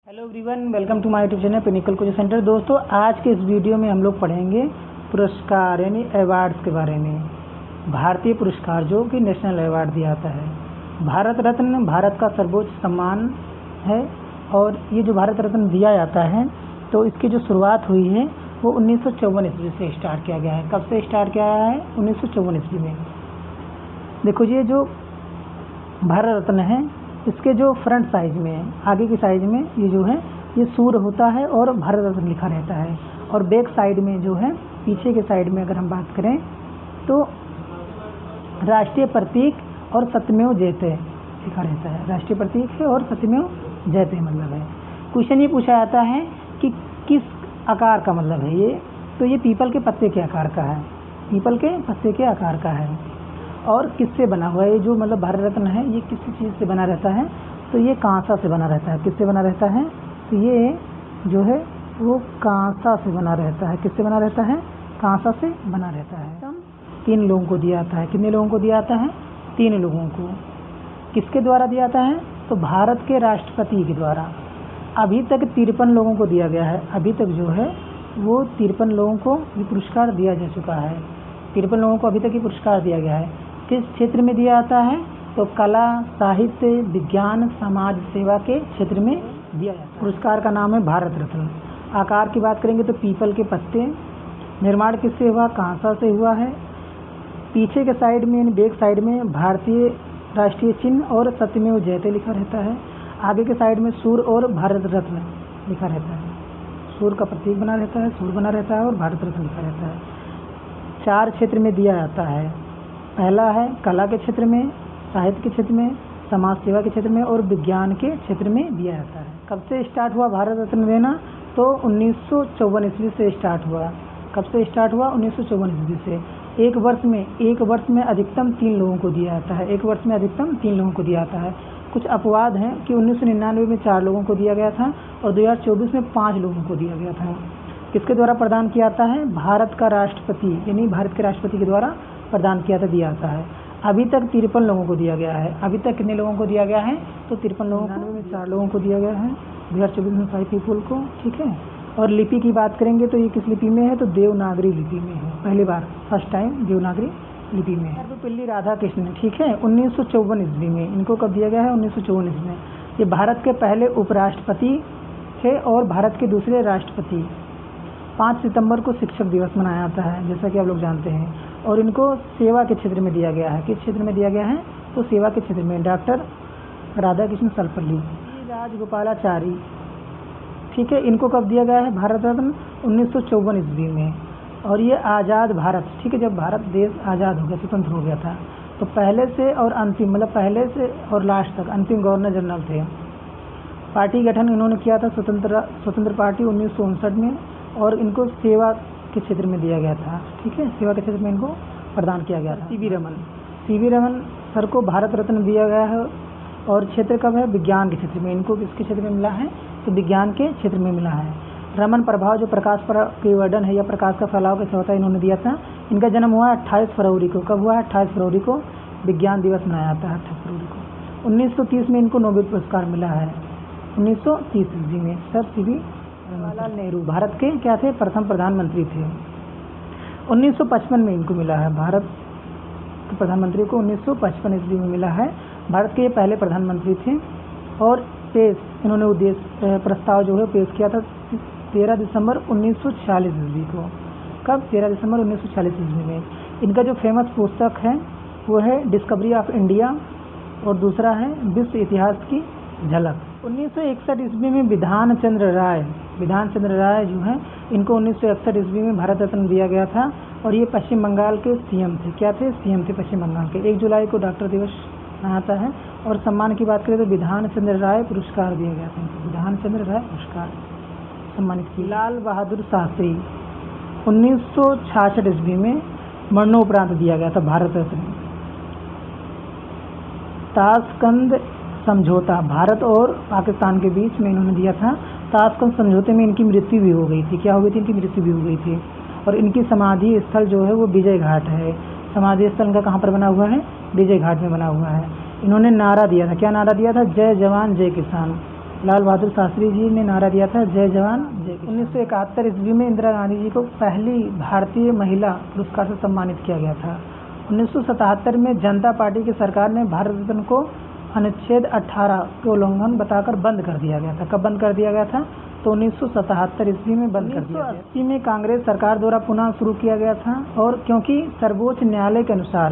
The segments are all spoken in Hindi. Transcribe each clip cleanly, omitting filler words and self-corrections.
Hello everyone, welcome to my YouTube channel pinnacle coaching centre. दोस्तों, आज के इस वीडियो में हम लोग पढ़ेंगे पुरस्कार यानी अवार्ड्स के बारे में। भारतीय पुरस्कार जो कि नेशनल अवार्ड दिया जाता है। भारत रत्न भारत का सर्वोच्च सम्मान है और ये जो भारत रत्न दिया जाता है तो इसकी जो शुरुआत हुई है वो 1954 ईस्वी से स्टार्ट किया गया है। कब से स्टार्ट किया गया है? 1954 ईस्वी में। देखो, ये जो भारत रत्न है इसके जो फ्रंट साइज में, आगे की साइज में ये जो है ये सूर्य होता है और भारत रत्न लिखा रहता है। और बैक साइड में जो है, पीछे के साइड में अगर हम बात करें तो राष्ट्रीय प्रतीक और सत्यमेव जयते लिखा रहता है। राष्ट्रीय प्रतीक है और सत्यमेव जयते मतलब है। क्वेश्चन ये पूछा जाता है कि किस आकार का मतलब है ये, तो ये पीपल के पत्ते के आकार का है। पीपल के पत्ते के आकार का है। और किससे बना हुआ है? ये जो मतलब भारत रत्न है ये किसी चीज़ से बना रहता है? तो ये कांसा से बना रहता है। किससे बना रहता है? तो ये जो है वो कांसा से बना रहता है। किससे बना रहता है? कांसा से बना रहता है। 3 लोगों को दिया जाता है। कितने लोगों को दिया जाता है? 3 लोगों को। किसके द्वारा दिया जाता है? तो भारत के राष्ट्रपति के द्वारा। अभी तक 53 लोगों को दिया गया है। अभी तक जो है वो 53 लोगों को ये पुरस्कार दिया जा चुका है। 53 लोगों को अभी तक ये पुरस्कार दिया गया है। किस क्षेत्र में दिया जाता है? तो कला, साहित्य, विज्ञान, समाज सेवा के क्षेत्र में दिया जाता है। पुरस्कार का नाम है भारत रत्न। आकार की बात करेंगे तो पीपल के पत्ते। निर्माण किससे हुआ? कांसा से हुआ है। पीछे के साइड में यानी बैक साइड में भारतीय राष्ट्रीय चिन्ह और सत्यमेव जयते लिखा रहता है। आगे के साइड में सूर्य और भारत रत्न लिखा रहता है। सूर्य का प्रतीक बना रहता है, सूर्य बना रहता है और भारत रत्न लिखा रहता है। 4 क्षेत्र में दिया जाता है। पहला है कला के क्षेत्र में, साहित्य के क्षेत्र में, समाज सेवा के क्षेत्र में और विज्ञान के क्षेत्र में दिया जाता है। कब से स्टार्ट हुआ भारत रत्न देना? तो 1954 ईस्वी से स्टार्ट हुआ। कब से स्टार्ट हुआ? 1954 ईस्वी से। एक वर्ष में अधिकतम 3 लोगों को दिया जाता है। एक वर्ष में अधिकतम 3 लोगों को दिया जाता है। कुछ अपवाद हैं कि 1999 में 4 लोगों को दिया गया था और 2024 में 5 लोगों को दिया गया था। किसके द्वारा प्रदान किया जाता है? भारत का राष्ट्रपति यानी भारत के राष्ट्रपति के द्वारा प्रदान किया जाता है। अभी तक 53 लोगों को दिया गया है। अभी तक कितने लोगों को दिया गया है? तो 53 लोगों को। में 4 लोगों को दिया गया है। 2024 में 5 पीपल को। ठीक है। और लिपि की बात करेंगे तो ये किस लिपि में है? तो देवनागरी लिपि में है। पहली बार, फर्स्ट टाइम देवनागरी लिपि में है। सर्वपल्ली राधाकृष्णन, ठीक है, 1954 ईस्वी में। इनको कब दिया गया है? 1954 ईस्वी में। ये भारत के पहले उपराष्ट्रपति थे और भारत के दूसरे राष्ट्रपति। 5 सितंबर को शिक्षक दिवस मनाया जाता है, जैसा कि आप लोग जानते हैं। और इनको सेवा के क्षेत्र में दिया गया है। किस क्षेत्र में दिया गया है? तो सेवा के क्षेत्र में। डॉक्टर राधाकृष्ण सर्वपल्ली राजगोपालाचारी, ठीक है, इनको कब दिया गया है भारत रत्न? 1954 ईस्वी में। और ये आज़ाद भारत, ठीक है, जब भारत देश आज़ाद हो गया, स्वतंत्र हो गया था, तो पहले से और अंतिम मतलब पहले से और लास्ट तक अंतिम गवर्नर जनरल थे। पार्टी गठन इन्होंने किया था स्वतंत्र पार्टी 1959 में। और इनको सेवा के क्षेत्र में दिया गया था। ठीक है, सेवा के क्षेत्र में इनको प्रदान किया गया था। सीवी रमन सर को भारत रत्न दिया गया है। और क्षेत्र कब है? विज्ञान के क्षेत्र में। इनको किसके क्षेत्र में मिला है? तो विज्ञान के क्षेत्र में मिला है। रमन प्रभाव जो प्रकाश पर परिवर्तन है या प्रकाश का फैलाव कैसे होता है, इन्होंने दिया था। इनका जन्म हुआ 28 फरवरी को। कब हुआ है? 28 फरवरी को विज्ञान दिवस मनाया जाता है। 28 फरवरी को। 1930 में इनको नोबेल पुरस्कार मिला है। 1930 ईस्वी में सर सीवी जवाहरलाल नेहरू भारत के क्या थे? प्रथम प्रधानमंत्री थे। 1955 में इनको मिला है। भारत के प्रधानमंत्री को 1955 ईस्वी में मिला है। भारत के ये पहले प्रधानमंत्री थे। और इन्होंने उद्देश्य प्रस्ताव जो है पेश किया था 13 दिसंबर 1946 ईस्वी को। कब? 13 दिसंबर 1946 ईस्वी में। इनका जो फेमस पुस्तक है वो है डिस्कवरी ऑफ इंडिया और दूसरा है विश्व इतिहास की झलक। 1961 ईस्वी में विधान चंद्र राय जो है इनको 1961 ईस्वी में भारत रत्न दिया गया था। और ये पश्चिम बंगाल के सीएम थे। क्या थे? सीएम थे पश्चिम बंगाल के। 1 जुलाई को डॉक्टर दिवस मनाता है। और सम्मान की बात करें तो विधान चंद्र राय पुरस्कार दिया गया था। विधान चंद्र राय पुरस्कार सम्मानित किया। लाल बहादुर शास्त्री 1966 ईस्वी में मरणोपरांत दिया गया था भारत रत्न। ताशकंद समझौता भारत और पाकिस्तान के बीच में इन्होंने दिया था। ताशकंद समझौते में इनकी मृत्यु भी हो गई थी। क्या हो गई थी? इनकी मृत्यु भी हो गई थी। और इनकी समाधि स्थल जो है वो विजय घाट है। समाधि स्थल इनका कहाँ पर बना हुआ है? विजय घाट में बना हुआ है। इन्होंने नारा दिया था। क्या नारा दिया था? जय जवान जय किसान। लाल बहादुर शास्त्री जी ने नारा दिया था, जय जवान जय किसान। 1971 ईस्वी में इंदिरा गांधी जी को पहली भारतीय महिला पुरस्कार से सम्मानित किया गया था। 1977 में जनता पार्टी की सरकार ने भारत रत्न को अनुच्छेद 18 के उल्लंघन बताकर बंद कर दिया गया था। कब बंद कर दिया गया था? तो 1977 ईस्वी में बंद कर दिया गया। 1980 में कांग्रेस सरकार द्वारा पुनः शुरू किया गया था, और क्योंकि सर्वोच्च न्यायालय के अनुसार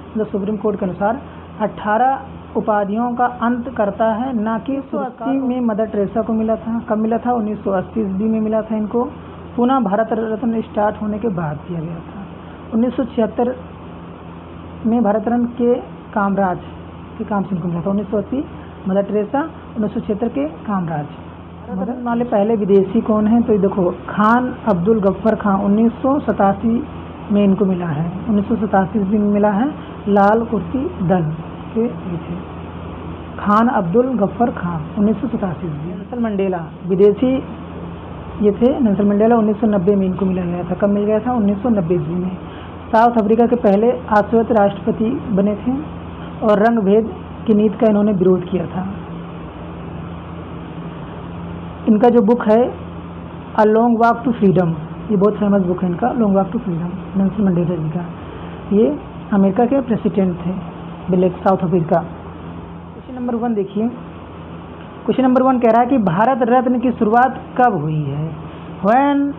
मतलब सुप्रीम कोर्ट के अनुसार 18 उपाधियों का अंत करता है, ना कि 1980 में मदर टेरेसा को मिला था। कब मिला था? 1980 ईस्वी में मिला था इनको। पुनः भारत रत्न स्टार्ट होने के बाद दिया गया था। 1976 में भारत रत्न के कामराज के काम सिंह को मिला था। 1980 मदर टेरेसा, 1976 के कामराज। भारत रत्न वाले पहले विदेशी कौन हैं? तो ये देखो, खान अब्दुल गफ्फर खान 1987 में इनको मिला है। 1987 ईस्वी में मिला है, लाल कुर्ती दल के ये थे, खान अब्दुल गफ्फर खान 1987 ईस्वी। नेल्सन मंडेला विदेशी ये थे, नेल्सन मंडेला 1990 में इनको मिला गया था। कब मिल गया था? 1990 ईस्वी में। साउथ अफ्रीका के पहले अश्वेत राष्ट्रपति बने थे, और रंग भेद की नीति का इन्होंने विरोध किया था। इनका जो बुक है a long walk to freedom, ये बहुत फेमस बुक है इनका, long walk to freedom, Nelson Mandela ji का। ये अमेरिका के प्रेसिडेंट थे, black South Africa. Question number 1 देखिए। क्वेश्चन नंबर 1 कह रहा है कि भारत रत्न की शुरुआत कब हुई है? When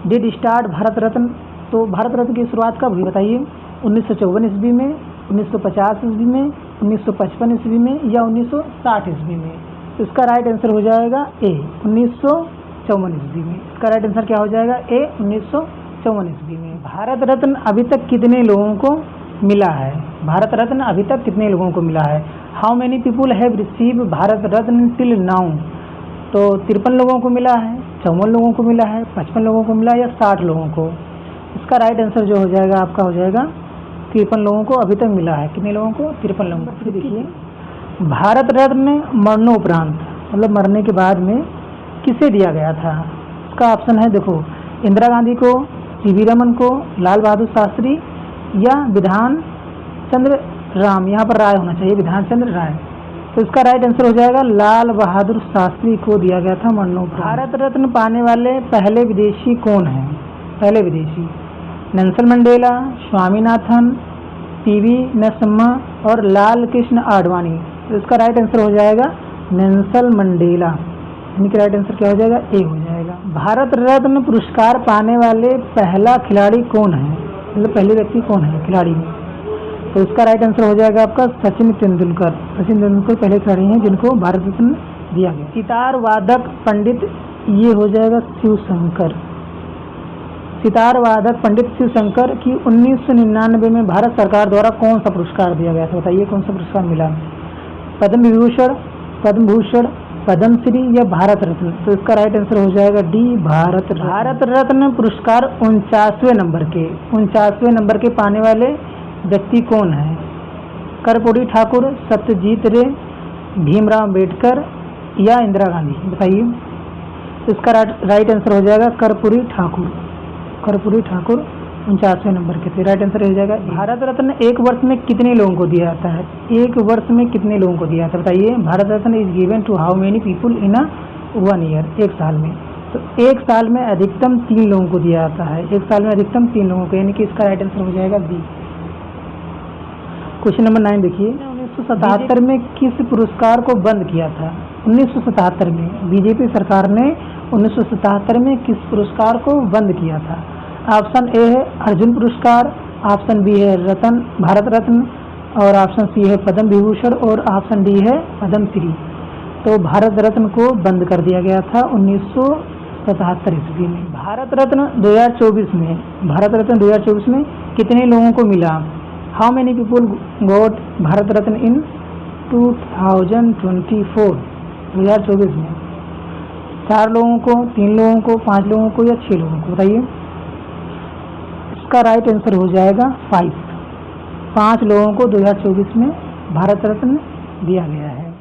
did start Bharat Ratna? तो भारत रत्न की शुरुआत कब हुई बताइए? 1954 ईस्वी में, 1950 ईस्वी में, 1955 ईस्वी में, या 1960 ईस्वी में? तो इसका राइट आंसर हो जाएगा ए, 1954 ईस्वी में। इसका राइट आंसर क्या हो जाएगा? ए, 1954 ईस्वी में। भारत रत्न अभी तक कितने लोगों को मिला है? भारत रत्न अभी तक कितने लोगों को मिला है? How many people have receive Bharat Ratna till now? तो 53 लोगों को मिला है, 54 लोगों को मिला है, 55 लोगों को मिला है, या 60 लोगों को? इसका राइट आंसर जो हो जाएगा आपका हो जाएगा 53 लोगों को अभी तक मिला है। कितने लोगों को? 53 लोगों को। फिर देखिए, भारत रत्न मरणोपरांत मतलब मरने के बाद में किसे दिया गया था? इसका ऑप्शन है, देखो, इंदिरा गांधी को, सीवी रमन को, लाल बहादुर शास्त्री, या विधान चंद्र राम। यहाँ पर राय होना चाहिए, विधान चंद्र राय। तो इसका राइट आंसर हो जाएगा लाल बहादुर शास्त्री को दिया गया था मरणोपरांत। भारत रत्न पाने वाले पहले विदेशी कौन हैं? पहले विदेशी Nelson Mandela, Swaminathan, PV Narasimha और लाल कृष्ण आडवाणी। तो इसका राइट आंसर हो जाएगा नेल्सन मंडेला। इनका राइट आंसर क्या हो जाएगा? ए हो जाएगा। भारत रत्न पुरस्कार पाने वाले पहला खिलाड़ी कौन है? मतलब पहले व्यक्ति कौन है खिलाड़ी में? तो इसका राइट आंसर हो जाएगा आपका सचिन तेंदुलकर। सचिन तेंदुलकर पहले खिलाड़ी हैं जिनको भारत रत्न दिया गया। सितार वादक पंडित, ये हो जाएगा शिव शंकर। सितार वादक पंडित शिव शंकर की 1999 में भारत सरकार द्वारा कौन सा पुरस्कार दिया गया था? बताइए कौन सा पुरस्कार मिला? पद्म विभूषण, पद्म भूषण, पद्मश्री, या भारत रत्न? तो इसका राइट आंसर हो जाएगा डी, भारत रत्न। भारत रत्न पुरस्कार 49वें नंबर के पाने वाले व्यक्ति कौन है? कर्पूरी ठाकुर, सत्यजीत रे, भीमराव अम्बेडकर, या इंदिरा गांधी? बताइए। तो इसका राइट आंसर हो जाएगा कर्पूरी ठाकुर। कर्पूरी ठाकुर 49वें नंबर के थे। राइट आंसर हो जाएगा। भारत रत्न एक वर्ष में कितने लोगों को दिया जाता है? एक वर्ष में कितने लोगों को दिया जाता है बताइए? Bharat Ratna is given to how many people in a 1 year? एक साल में। तो एक साल में अधिकतम 3 लोगों को दिया जाता है। एक साल में अधिकतम 3 लोगों को, यानी कि इसका राइट आंसर हो जाएगा बी। क्वेश्चन नंबर 9 देखिए। 1977 में किस पुरस्कार को बंद किया था? 1977 में बीजेपी सरकार ने 1977 में किस पुरस्कार को बंद किया था? ऑप्शन ए है अर्जुन पुरस्कार, ऑप्शन बी है भारत रत्न, और ऑप्शन सी है पद्म विभूषण, और ऑप्शन डी है पद्मश्री। तो भारत रत्न को बंद कर दिया गया था 1977 ईस्वी में। भारत रत्न 2024 में कितने लोगों को मिला? How many people got Bharat Ratna in 2024? 2024 में 4 लोगों को, 3 लोगों को, 5 लोगों को, या 6 लोगों को? बताइए। इसका राइट आंसर हो जाएगा 5 लोगों को 2024 में भारत रत्न दिया गया है।